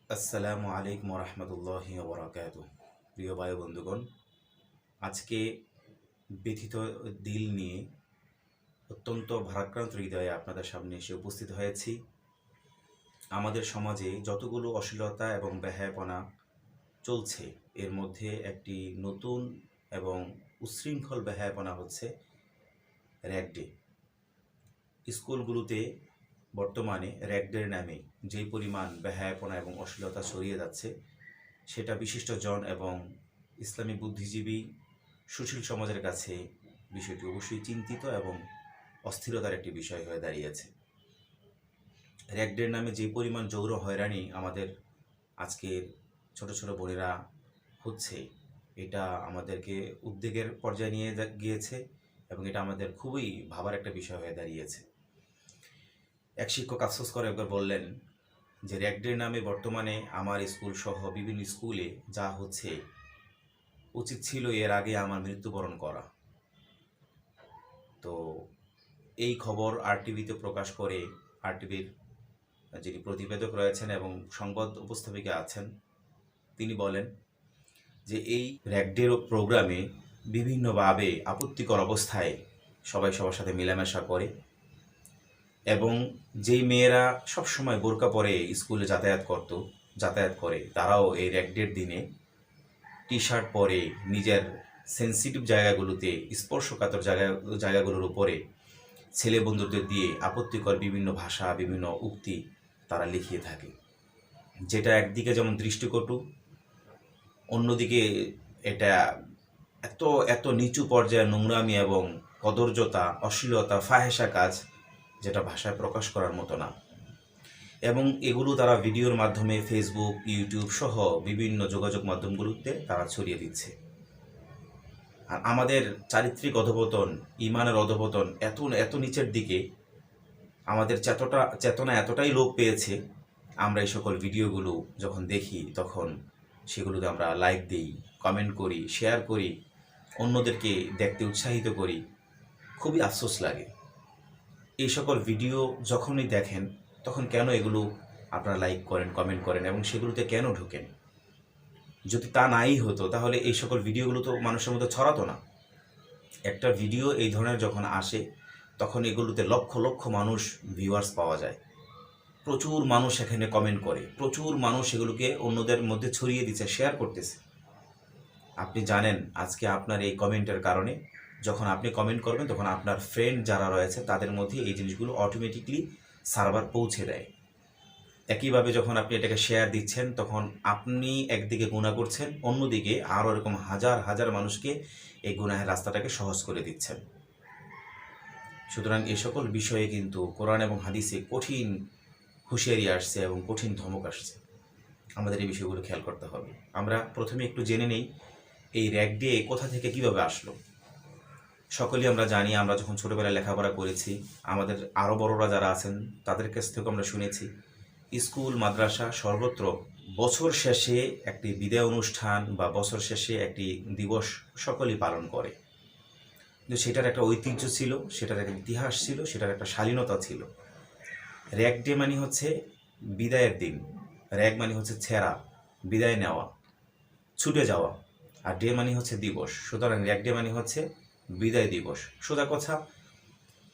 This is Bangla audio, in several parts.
আসসালামু আলাইকুম রহমতুল্লাহি ওবরাকাতুহ। প্রিয় ভাই বন্ধুগণ, আজকে ব্যথিত দিল নিয়ে অত্যন্ত ভারাক্রান্ত হৃদয়ে আপনাদের সামনে এসে উপস্থিত হয়েছি। আমাদের সমাজে যতগুলো অশ্লীলতা এবং বেহায়াপনা চলছে, এর মধ্যে একটি নতুন এবং উচ্ছৃঙ্খল বেহায়াপনা হচ্ছে র্যাগ ডে। স্কুলগুলোতে বর্তমানে র্যাগ ডের নামে যেই পরিমাণ বেহায়াপনা এবং অশ্লীলতা ছড়িয়ে যাচ্ছে, সেটা বিশিষ্টজন এবং ইসলামিক বুদ্ধিজীবী সুশীল সমাজের কাছে বিষয়টি অবশ্যই চিন্তিত এবং অস্থিরতার একটি বিষয় হয়ে দাঁড়িয়েছে। র্যাগ ডের নামে যে পরিমাণ যৌন হয়রানি আমাদের আজকের ছোট ছোট বোনেরা হচ্ছে, এটা আমাদেরকে উদ্বেগের পর্যায়ে নিয়ে গিয়েছে এবং এটা আমাদের খুবই ভাবার একটা বিষয় হয়ে দাঁড়িয়েছে। এক শিক্ষক আফসোস করে একবার বললেন যে র্যাগ ডের নামে বর্তমানে আমার স্কুল সহ বিভিন্ন স্কুলে যা হচ্ছে, উচিত ছিল এর আগে আমার মৃত্যুবরণ করা। তো এই খবর আরটিভিতে প্রকাশ করে আরটিভির যিনি প্রতিবেদক রয়েছেন এবং সংবাদ উপস্থাপিকা আছেন, তিনি বলেন যে এই র্যাগ ডে প্রোগ্রামে বিভিন্নভাবে আপত্তিকর অবস্থায় সবাই সবার সাথে মেলামেশা করে এবং যেই মেয়েরা সবসময় বোরকা পরে স্কুলে যাতায়াত করে, তারাও এই র্যাগ ডের দিনে টি শার্ট পরে নিজের সেন্সিটিভ জায়গাগুলোতে, স্পর্শকাতর জায়গাগুলোর উপরে ছেলে বন্ধুদের দিয়ে আপত্তিকর বিভিন্ন ভাষা, বিভিন্ন উক্তি তারা লিখিয়ে থাকে, যেটা একদিকে যেমন দৃষ্টিকটু, অন্যদিকে এটা এত এত নিচু পর্যায়ের নোংরামি এবং কদর্যতা, অশ্লীলতা, ফাহেসা কাজ, যেটা ভাষায় প্রকাশ করার মতো না। এবং এগুলো তারা ভিডিওর মাধ্যমে ফেসবুক, ইউটিউব সহ বিভিন্ন যোগাযোগ মাধ্যমগুলোতে তারা ছড়িয়ে দিচ্ছে। আর আমাদের চারিত্রিক অধঃপতন, ইমানের অধঃপতন এত এত নিচের দিকে, আমাদের চেতনা এতটাই লোপ পেয়েছে, আমরা এই সকল ভিডিওগুলো যখন দেখি তখন সেগুলোতে আমরা লাইক দিই, কমেন্ট করি, শেয়ার করি, অন্যদেরকে দেখতে উৎসাহিত করি। খুবই আফসোস লাগে। এই সকল ভিডিও যখনই দেখেন তখন কেন এগুলো আপনারা লাইক করেন, কমেন্ট করেন এবং সেগুলোতে কেন ঢোকেন? যদি তা নাই হতো তাহলে এই সকল ভিডিওগুলো তো মানুষের মধ্যে ছড়াতো না। একটা ভিডিও এই ধরনের যখন আসে তখন এগুলোতে লক্ষ লক্ষ মানুষ ভিউয়ার্স পাওয়া যায়, প্রচুর মানুষ এখানে কমেন্ট করে, প্রচুর মানুষ এগুলোকে অন্যদের মধ্যে ছড়িয়ে দিচ্ছে, শেয়ার করতেছে। আপনি জানেন আজকে আপনার এই কমেন্টের কারণে যখন আপনি কমেন্ট করবেন তখন আপনার ফ্রেন্ড যারা রয়েছে তাদের মধ্যে এই জিনিসগুলো অটোমেটিকলি সার্ভার পৌঁছে দেয়। একইভাবে যখন আপনি এটাকে শেয়ার দিচ্ছেন তখন আপনি একদিকে গুনাহ করছেন, অন্যদিকে আরও এরকম হাজার হাজার মানুষকে এই গুনাহের রাস্তাটাকে সহজ করে দিচ্ছেন। সুতরাং এই সকল বিষয়ে কিন্তু কোরআন এবং হাদিসে কঠিন হুঁশিয়ারি আসছে এবং কঠিন ধমক আসছে। আমাদের এই বিষয়গুলো খেয়াল করতে হবে। আমরা প্রথমে একটু জেনে নেই এই র্যাগ ডে কোথা থেকে কিভাবে আসলো। সকলেই আমরা জানি, আমরা যখন ছোটোবেলায় লেখাপড়া করেছি, আমাদের আরও বড়রা যারা আছেন তাদের কাছ থেকেও আমরা শুনেছি, স্কুল, মাদ্রাসা সর্বত্র বছর শেষে একটি বিদায় অনুষ্ঠান বা বছর শেষে একটি দিবস সকলেই পালন করে। কিন্তু সেটার একটা ঐতিহ্য ছিল, সেটার একটা ইতিহাস ছিল, সেটার একটা শালীনতা ছিল। র্যাগ ডে মানে হচ্ছে বিদায়ের দিন, র্যাগ মানে হচ্ছে ছেঁড়া, বিদায় নেওয়া, ছুটে যাওয়া, আর ডে মানে হচ্ছে দিবস। সুতরাং র্যাগ ডে মানে হচ্ছে বিদায় দিবস। সোজা কথা,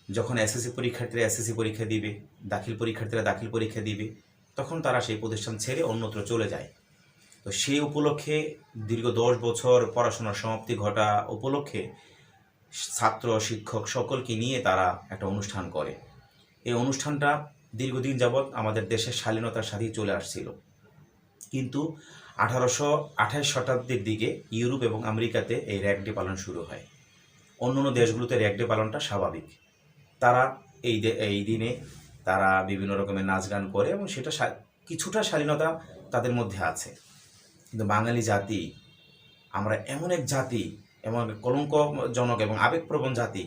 যখন এসএসসি পরীক্ষার্থীরা এসএসসি পরীক্ষা দিবে, দাখিল পরীক্ষার্থীরা দাখিল পরীক্ষা দিবে, তখন তারা সেই প্রতিষ্ঠান ছেড়ে অন্যত্র চলে যায়। তো সেই উপলক্ষে দীর্ঘ 10 বছর পড়াশোনার সমাপ্তি ঘটা উপলক্ষে ছাত্র, শিক্ষক সকলকে নিয়ে তারা একটা অনুষ্ঠান করে। এই অনুষ্ঠানটা দীর্ঘদিন যাবৎ আমাদের দেশের শালীনতার সাথেই চলে আসছিল। কিন্তু 1828 শতাব্দীর দিকে ইউরোপ এবং আমেরিকাতে এই র্যাগ ডে পালন শুরু হয়। অন্যান্য দেশগুলোতে র্যাগ ডে পালনটা স্বাভাবিক। তারা এই দিনে তারা বিভিন্ন রকমের নাচ গান করে এবং সেটা কিছুটা শালীনতা তাদের মধ্যে আছে। কিন্তু বাঙালি জাতি, আমরা এমন এক জাতি, এমন কলঙ্কজনক এবং আবেগপ্রবণ জাতি,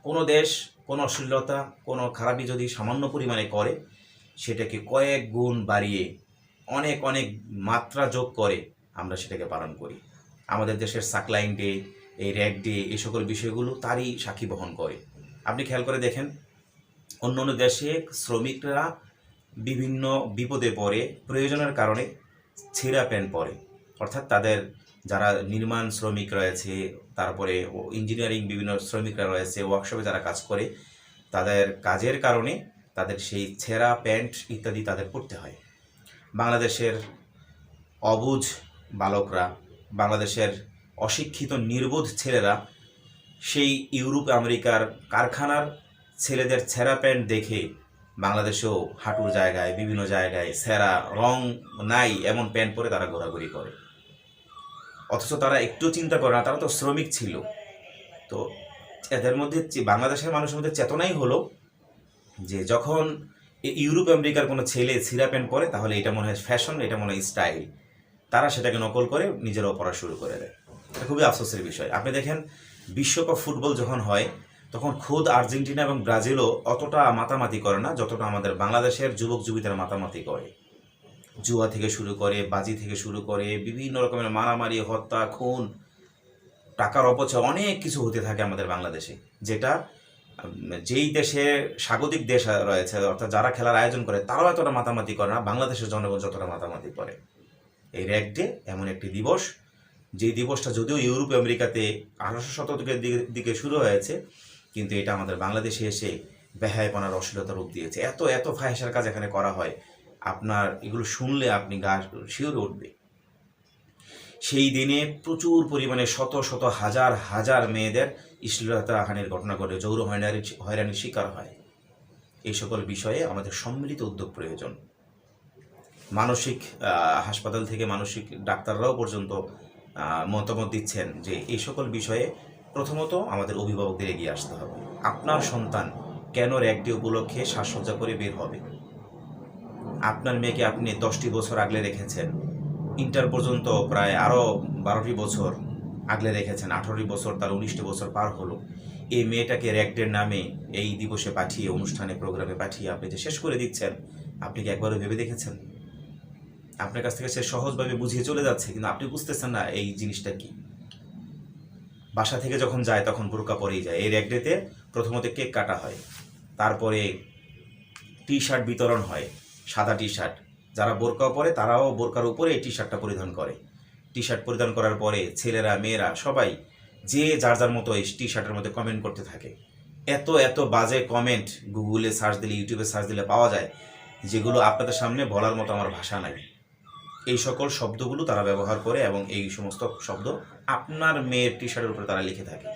কোনো দেশ কোনো অশ্লীলতা, কোনো খারাপি যদি সামান্য পরিমাণে করে, সেটাকে কয়েক গুণ বাড়িয়ে অনেক অনেক মাত্রা যোগ করে আমরা সেটাকে পালন করি। আমাদের দেশের সাকলাইন ডে, এই র্যাগ ডে, এই সকল বিষয়গুলো তারই সাক্ষী বহন করে। আপনি খেয়াল করে দেখেন, অন্য অন্য দেশে শ্রমিকরা বিভিন্ন বিপদে পড়ে, প্রয়োজনের কারণে ছেঁড়া প্যান্ট পরে, অর্থাৎ তাদের যারা নির্মাণ শ্রমিক রয়েছে, তারপরে ইঞ্জিনিয়ারিং বিভিন্ন শ্রমিকরা রয়েছে, ওয়ার্কশপে যারা কাজ করে, তাদের কাজের কারণে তাদের সেই ছেঁড়া প্যান্ট ইত্যাদি তাদের পরতে হয়। বাংলাদেশের অবুঝ বালকরা, বাংলাদেশের অশিক্ষিত নির্বোধ ছেলেরা সেই ইউরোপ আমেরিকার কারখানার ছেলেদের ছেঁড়া প্যান্ট দেখে বাংলাদেশেও হাঁটুর জায়গায় বিভিন্ন জায়গায় ছেঁড়া, রং নাই এমন প্যান্ট পরে তারা ঘোরাঘুরি করে। অথচ তারা একটু চিন্তা করে না, তারা তো শ্রমিক ছিল। তো এদের মধ্যে বাংলাদেশের মানুষের মধ্যে চেতনাই হলো যে যখন ইউরোপ আমেরিকার কোনো ছেলে ছিঁড়া প্যান্ট পরে তাহলে এটা মনে হয় ফ্যাশন, এটা মনে হয় স্টাইল। তারা সেটাকে নকল করে নিজেরাও পড়া শুরু করে দেয়। এটা খুবই আফসোসের বিষয়। আপনি দেখেন বিশ্বকাপ ফুটবল যখন হয় তখন খোদ আর্জেন্টিনা এবং ব্রাজিলও অতটা মাতামাতি করে না যতটা আমাদের বাংলাদেশের যুবক যুবতীরা মাতামাতি করে। জুয়া থেকে শুরু করে, বাজি থেকে শুরু করে, বিভিন্ন রকমের মারামারি, হত্যা, খুন, টাকার অপচয়, অনেক কিছু হতে থাকে আমাদের বাংলাদেশে, যেটা যেই দেশে স্বাগতিক দেশ রয়েছে অর্থাৎ যারা খেলার আয়োজন করে তারাও এতটা মাতামাতি করে না, বাংলাদেশের জনগণ যতটা মাতামাতি করে। এই র্যাগ ডে এমন একটি দিবস, যেই দিবসটা যদিও ইউরোপ আমেরিকাতে 1800 শতকের দিকে শুরু হয়েছে, কিন্তু এটা আমাদের বাংলাদেশে এসে বেহায়াপনার অশ্লীলতা রূপ দিয়েছে। এত এত ফাহিশার কাজ এখানে করা হয়, আপনার এগুলো শুনলে আপনি গা শিউরে উঠবে। সেই দিনে প্রচুর পরিমাণে শত শত হাজার হাজার মেয়েদের শ্লীলতাহানির ঘটনা ঘটে, যৌন হয়রানির শিকার হয়। এই সকল বিষয়ে আমাদের সম্মিলিত উদ্যোগ প্রয়োজন। মানসিক হাসপাতাল থেকে মানসিক ডাক্তাররাও পর্যন্ত মতামত দিচ্ছেন যে এই সকল বিষয়ে প্রথমত আমাদের অভিভাবকদের এগিয়ে আসতে হবে। আপনার সন্তান কেন র্যাগ ডে উপলক্ষে সাজসজ্জা করে বের হবে? আপনার মেয়েকে আপনি 10টি বছর আগলে রেখেছেন, ইন্টার পর্যন্ত প্রায় আরও 12টি বছর আগলে রেখেছেন, 18টি বছর, তার 19টি বছর পার হলো। এই মেয়েটাকে র্যাগ ডের নামে এই দিবসে পাঠিয়ে, অনুষ্ঠানে প্রোগ্রামে পাঠিয়ে আপনি যে শেষ করে দিচ্ছেন, আপনি কি একবারও ভেবে দেখেছেন? আপনার কাছ থেকে সে সহজভাবে বুঝিয়ে চলে যাচ্ছে, কিন্তু আপনি বুঝতেছেন না এই জিনিসটা কি। বাসা থেকে যখন যায় তখন বোরকা পরেই যায়। এই র্যাগ ডেতে প্রথমত কেক কাটা হয়, তারপরে টি শার্ট বিতরণ হয়, সাদা টি শার্ট। যারা বোরকা পরে তারাও বোরকার উপরে এই টি শার্টটা পরিধান করে। টি শার্ট পরিধান করার পরে ছেলেরা মেয়েরা সবাই যে যার যার মতো এই টি শার্টের মধ্যে কমেন্ট করতে থাকে। এত এত বাজে কমেন্ট গুগলে সার্চ দিলে, ইউটিউবে সার্চ দিলে পাওয়া যায়, যেগুলো আপনাদের সামনে বলার মতো আমার ভাষা নাই। এই সকল শব্দগুলো তারা ব্যবহার করে এবং এই সমস্ত শব্দ আপনার মেয়ের টি শার্টের উপরে তারা লিখে থাকে।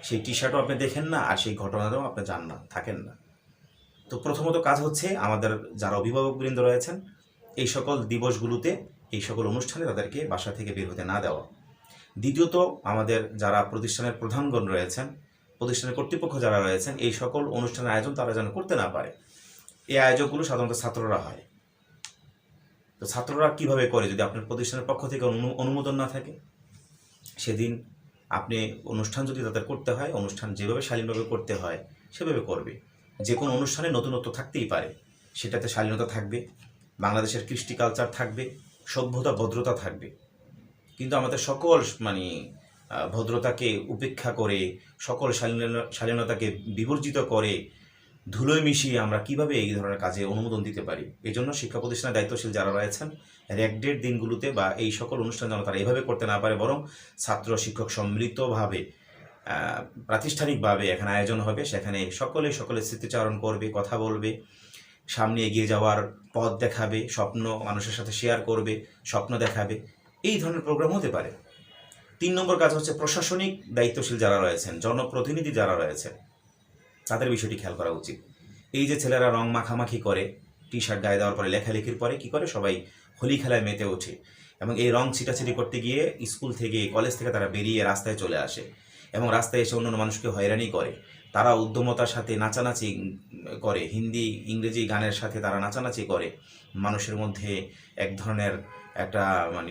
সেই টি শার্টও আপনি দেখেন না, আর সেই ঘটনাটাও আপনি জান না, থাকেন না। তো প্রথমত কাজ হচ্ছে আমাদের যারা অভিভাবকবৃন্দ রয়েছেন এই সকল দিবসগুলোতে, এই সকল অনুষ্ঠানে তাদেরকে বাসা থেকে বের হতে না দেওয়া। দ্বিতীয়ত আমাদের যারা প্রতিষ্ঠানের প্রধানগণ রয়েছেন, প্রতিষ্ঠানের কর্তৃপক্ষ যারা রয়েছেন, এই সকল অনুষ্ঠানের আয়োজন তারা যেন করতে না পারে। এই আয়োজকগুলো সাধারণত ছাত্ররা হয়। তো ছাত্ররা কিভাবে করে যদি আপনার প্রতিষ্ঠানের পক্ষ থেকে অনুমোদন না থাকে? সেদিন আপনি অনুষ্ঠান যদি তাদের করতে হয়, অনুষ্ঠান যেভাবে শালীনভাবে করতে হয় সেভাবে করবে। যে কোনো অনুষ্ঠানে নতুনত্ব থাকতেই পারে, সেটাতে শালীনতা থাকবে, বাংলাদেশের কৃষ্টি কালচার থাকবে, সভ্যতা ভদ্রতা থাকবে। কিন্তু আমাদের সকল ভদ্রতাকে উপেক্ষা করে, সকল শালীনতাকে বিবর্জিত করে, ধুলোয় মিশিয়ে আমরা কিভাবে এই ধরনের কাজে অনুমোদন দিতে পারি? এই জন্য শিক্ষা প্রতিষ্ঠানের দায়িত্বশীল যারা রয়েছেন র্যাগ ডের দিনগুলোতে বা এই সকল অনুষ্ঠান যেন তারা এভাবে করতে না পারে, বরং ছাত্র শিক্ষক সম্মিলিতভাবে প্রাতিষ্ঠানিকভাবে এখানে আয়োজন হবে, সেখানে সকলে স্মৃতিচারণ করবে, কথা বলবে, সামনে এগিয়ে যাওয়ার পথ দেখাবে, স্বপ্ন মানুষের সাথে শেয়ার করবে, স্বপ্ন দেখাবে। এই ধরনের প্রোগ্রাম হতে পারে। 3 নম্বর কাজ হচ্ছে প্রশাসনিক দায়িত্বশীল যারা রয়েছেন, জনপ্রতিনিধি যারা রয়েছে, তাদের বিষয়টি খেয়াল করা উচিত। এই যে ছেলেরা রং মাখামাখি করে, টি শার্ট গায়ে দেওয়ার পরে লেখালেখির পরে কি করে, সবাই হোলি খেলায় মেতে ওঠে এবং এই রং ছিটাছিটি করতে গিয়ে স্কুল থেকে, কলেজ থেকে তারা বেরিয়ে রাস্তায় চলে আসে এবং রাস্তায় এসে অন্যান্য মানুষকে হয়রানি করে। তারা উদ্যমতার সাথে নাচানাচি করে, হিন্দি ইংরেজি গানের সাথে তারা নাচানাচি করে। মানুষের মধ্যে এক ধরনের একটা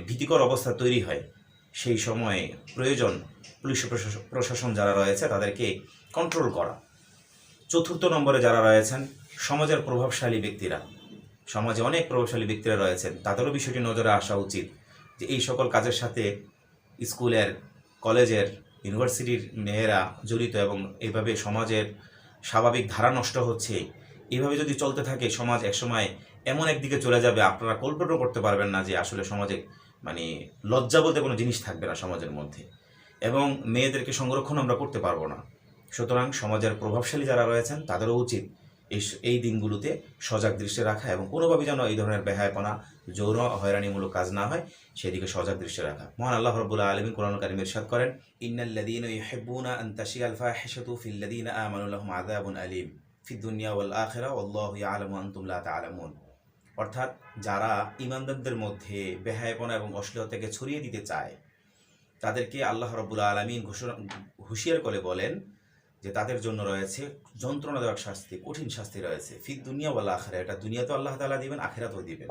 ভীতিকর অবস্থা তৈরি হয়। সেই সময় প্রয়োজন পুলিশ প্রশাসন যারা রয়েছে তাদেরকে কন্ট্রোল করা। 4র্থ নম্বরে যারা রয়েছেন সমাজের প্রভাবশালী ব্যক্তিরা, সমাজে অনেক প্রভাবশালী ব্যক্তিরা রয়েছেন, তাদেরও বিষয়টি নজরে আসা উচিত যে এই সকল কাজের সাথে স্কুলের, কলেজের, ইউনিভার্সিটির মেয়েরা জড়িত এবং এইভাবে সমাজের স্বাভাবিক ধারা নষ্ট হচ্ছে। এইভাবে যদি চলতে থাকে সমাজ একসময় এমন একদিকে চলে যাবে আপনারা কল্পনা করতে পারবেন না, যে আসলে সমাজে মানে লজ্জা বলতে কোনো জিনিস থাকবে না সমাজের মধ্যে, এবং মেয়েদেরকে সংরক্ষণ আমরা করতে পারবো না। সুতরাং সমাজের প্রভাবশালী যারা রয়েছেন তাদেরও উচিত এই দিনগুলোতে সজাগ দৃষ্টি রাখা, এবং কোনোভাবে যেন এই ধরনের বেহায়াপনা, যৌন হয়রানিমূলক কাজ না হয় সেদিকে সজাগ দৃষ্টি রাখা। মহান আল্লাহ রাব্বুল আলামিন কোরআন কারীমে ইরশাদ করেন, ইন্নাল্লাযীনা ইউহিব্বুনা আন তাশিয়াল ফাহিশাতু ফিল্লাযীনা আমানু লাহুম আযাবুন আলীম ফিদ দুনিয়া ওয়াল আখিরাহ ওয়াল্লাহু ইয়ালামু ওয়া আনতুম লা তা'লামুন। অর্থাৎ যারা ঈমানদারদের মধ্যে বেহায়াপনা এবং অশ্লীলতাকে ছড়িয়ে দিতে চায়, তাদেরকে আল্লাহ রাব্বুল আলামিন হুঁশিয়ার করে বলেন যে তাদের জন্য রয়েছে যন্ত্রণাদায়ক শাস্তি, কঠিন শাস্তি রয়েছে। ফিদ দুনিয়া ওয়াল আখিরাহ, এটা দুনিয়াতেও আল্লাহ তাআলা দিবেন, আখিরাতেও দিবেন।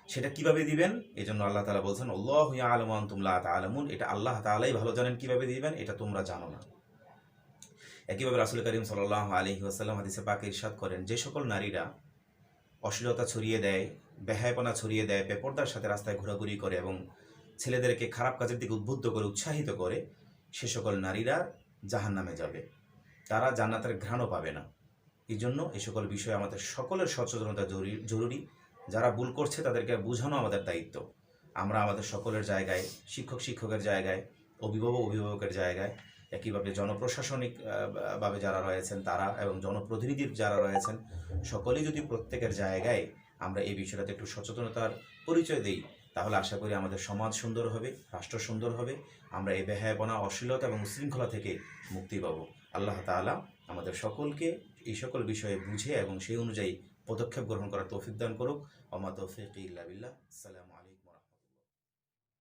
সেটা কিভাবে দিবেন? এই জন্য আল্লাহ তাআলা বলছেন, আল্লাহু ইয়ালামু ওয়া আনতুম লা তা'লামুন, এটা আল্লাহ তাআলাই ভালো জানেন কিভাবে দিবেন, এটা তোমরা জানো না। একইভাবে রাসূল করিম সাল্লাল্লাহু আলাইহি ওয়াসাল্লাম হাদিসে পাকে ইরশাদ করেন, যে সকল নারীরা অশ্লীলতা ছড়িয়ে দেয়, বেহায়াপনা ছড়িয়ে দেয়, বেপরদার সাথে রাস্তায় ঘোরাঘুরি করে এবং ছেলেদেরকে খারাপ কাজের দিকে উদ্বুদ্ধ করে, উৎসাহিত করে, সে সকল নারীরা জাহান্নামে যাবে, তারা জান্নাতের ঘ্রাণও পাবে না। এই জন্য এই সকল বিষয়ে আমাদের সকলের সচেতনতা জরুরি। যারা ভুল করছে তাদেরকে বোঝানো আমাদের দায়িত্ব। আমরা আমাদের সকলের জায়গায়, শিক্ষকের জায়গায়, অভিভাবকের জায়গায়, একইভাবে জনপ্রশাসনিক ভাবে যারা রয়েছেন তারা, এবং জনপ্রতিনিধির যারা রয়েছেন, সকলেই যদি প্রত্যেকের জায়গায় আমরা এই বিষয়টাতে একটু সচেতনতার পরিচয় দিই, তাহলে আশা করি আমাদের সমাজ সুন্দর হবে, রাষ্ট্র সুন্দর হবে, আমরা এই বেহায়াপনা, অশ্লীলতা এবং উশৃঙ্খলা থেকে মুক্তি পাবো। আল্লাহ তাআলা আমাদের সকলকে এই সকল বিষয়ে বুঝে এবং সেই অনুযায়ী পদক্ষেপ গ্রহণ করার তৌফিক দান করুক। ওয়া মা তাওফীকি ইল্লা বিল্লাহ। আসসালামু আলাইকুম।